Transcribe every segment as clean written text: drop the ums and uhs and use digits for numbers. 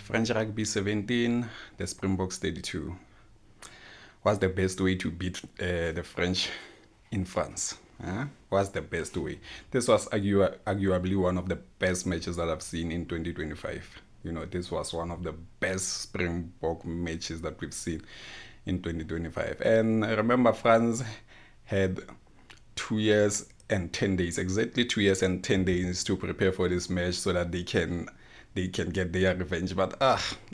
French rugby 17, the Springboks 32. What's the best way to beat the French in France? What's the best way? This was arguably one of the best matches that I've seen in 2025. This was one of the best Springbok matches that we've seen in 2025. And remember, France had 2 years and 10 days, exactly 2 years and 10 days to prepare for this match so that they can get their revenge. But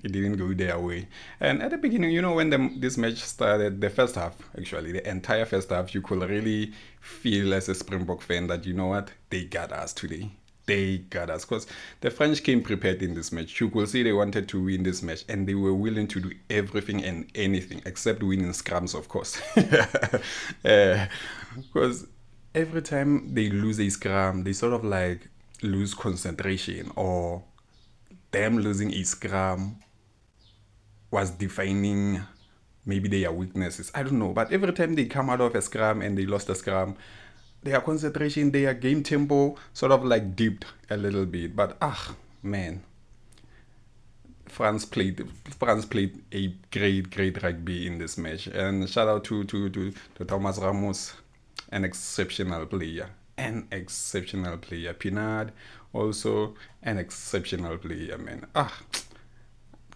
it didn't go their way. And at the beginning, when this match started, the first half, actually, the entire first half, you could really feel as a Springbok fan that, you know what, they got us today. They got us because the French came prepared in this match. You could see they wanted to win this match and they were willing to do everything and anything except winning scrums, of course. Because every time they lose a scrum, they sort of like lose concentration, or them losing a scrum was defining maybe their weaknesses. I don't know. But every time they come out of a scrum and they lost a scrum, their concentration, their game tempo sort of like dipped a little bit. But man, France played a great rugby in this match. And shout out to Tomas Ramos, an exceptional player. Pinard, also an exceptional player, man.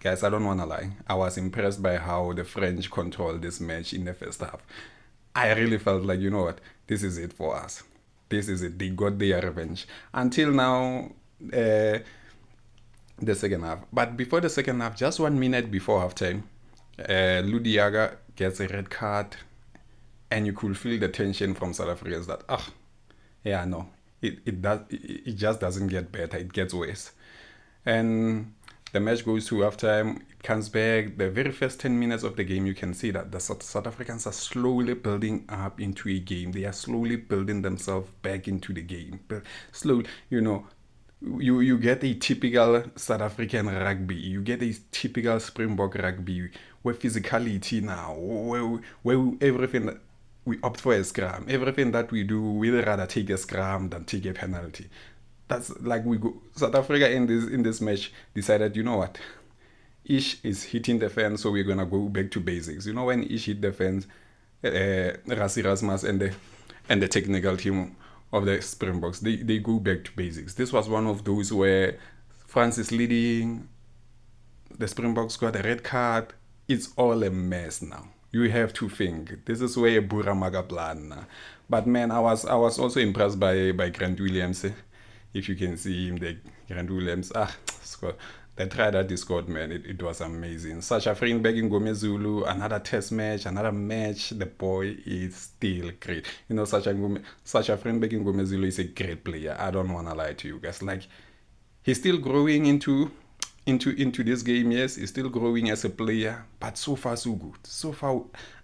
Guys, I don't want to lie. I was impressed by how the French controlled this match in the first half. I really felt like, you know what, this is it for us. This is it. They got their revenge. Until now, the second half. But before the second half, just 1 minute before halftime, Lood Jager gets a red card, and you could feel the tension from South Africans that, it just doesn't get better. It gets worse. And the match goes to halftime. It comes back. The very first 10 minutes of the game, you can see that the South Africans are slowly building up into a game. They are slowly building themselves back into the game. But slowly, you get a typical South African rugby. You get a typical Springbok rugby where physicality now, where everything, we opt for a scrum. Everything that we do, we'd rather take a scrum than take a penalty. That's like South Africa in this match decided, you know what, Ish is hitting the fence, so we're gonna go back to basics. When Ish hit the fence, Rassie, Erasmus and the technical team of the Springboks, they go back to basics. This was one of those where France is leading, the Springboks got a red card. It's all a mess now. You have to think. This is where Bura Maga plan. But man, I was also impressed by Grant Williams. If you can see him, the Grant Williams, the try that he scored, man, it was amazing. Sasha Freinberg-Mngomezulu, another test match, another match. The boy is still great. Sasha Freinberg-Mngomezulu is a great player. I don't want to lie to you guys. Like, he's still growing into this game. Yes, he's still growing as a player, but so far so good. So far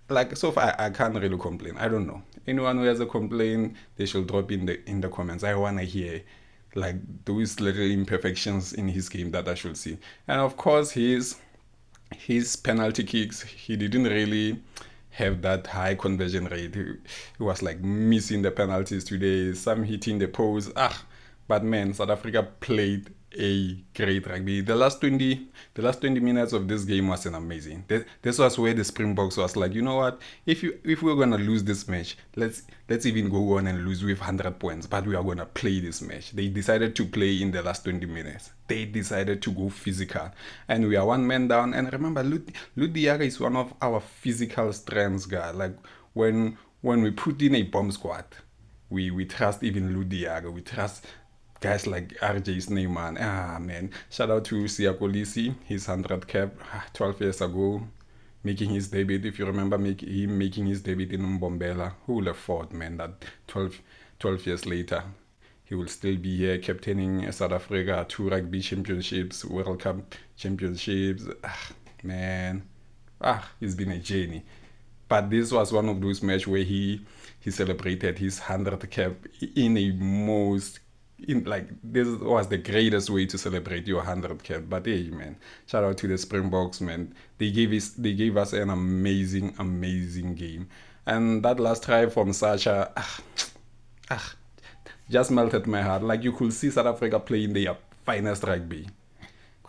I can't really complain. I don't know. Anyone who has a complaint, they should drop in the comments. I want to hear like those little imperfections in his game that I should see. And of course, his penalty kicks, he didn't really have that high conversion rate. He was like missing the penalties today, some hitting the post. But man, South Africa played a great rugby. The last 20 minutes of this game was amazing. This was where the Springboks was like, you know what? If we're gonna lose this match, let's even go on and lose with 100 points. But we are gonna play this match. They decided to play in the last 20 minutes. They decided to go physical, and we are one man down. And remember, Lood Jager is one of our physical strengths, guy. Like when we put in a bomb squad, we trust even Lood Jager. We trust guys like RJ's name, man. Man. Shout out to Siakolisi, his 100 cap 12 years ago, making his debut. If you remember him making his debut in Mbombela, who would have thought, man, that 12 years later, he will still be here captaining South Africa, 2 rugby championships, World Cup championships. Man. It's been a journey. But this was one of those matches where he celebrated his 100 cap in a this was the greatest way to celebrate your 100 cap. But hey, man, shout out to the Springboks, man. They gave us an amazing game. And that last try from Sasha, just melted my heart. Like, you could see South Africa playing their finest rugby.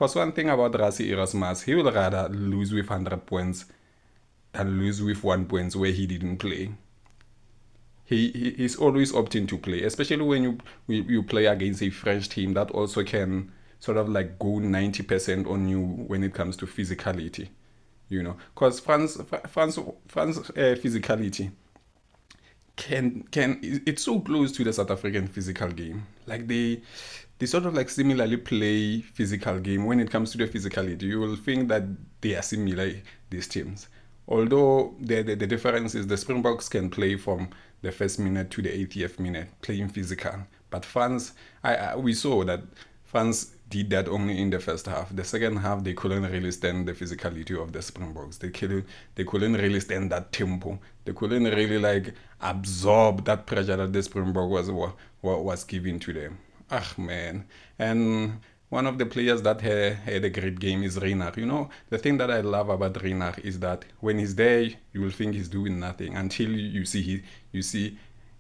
Because one thing about Rassie Erasmus, he will rather lose with 100 points than lose with 1 point where he didn't play. He's always opting to play, especially when you play against a French team that also can sort of like go 90% on you when it comes to physicality, because France physicality can it's so close to the South African physical game. Like they sort of like similarly play physical game. When it comes to the physicality, you will think that they are similar, these teams. Although the difference is the Springboks can play from the first minute to the 80th minute, playing physical. But France, we saw that France did that only in the first half. The second half, they couldn't really stand the physicality of the Springboks. They couldn't really stand that tempo. They couldn't really like absorb that pressure that the Springbok was giving to them. Ah, man. And one of the players that had a great game is Reynard. The thing that I love about Reynard is that when he's there, you will think he's doing nothing until you see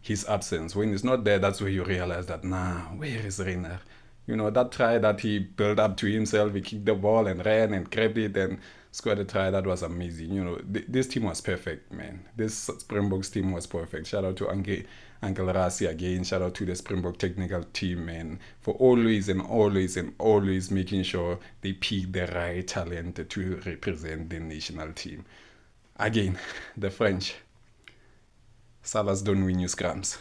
his absence. When he's not there, that's where you realize that, nah, where is Reynard? That try that he built up to himself, he kicked the ball and ran and grabbed it and scored a try. That was amazing. This team was perfect, man. This Springboks team was perfect. Shout out to Uncle Rassie again. Shout out to the Springbok technical team, man, for always and always and always making sure they pick the right talent to represent the national team. Again, the French. Salas don't win you scrums.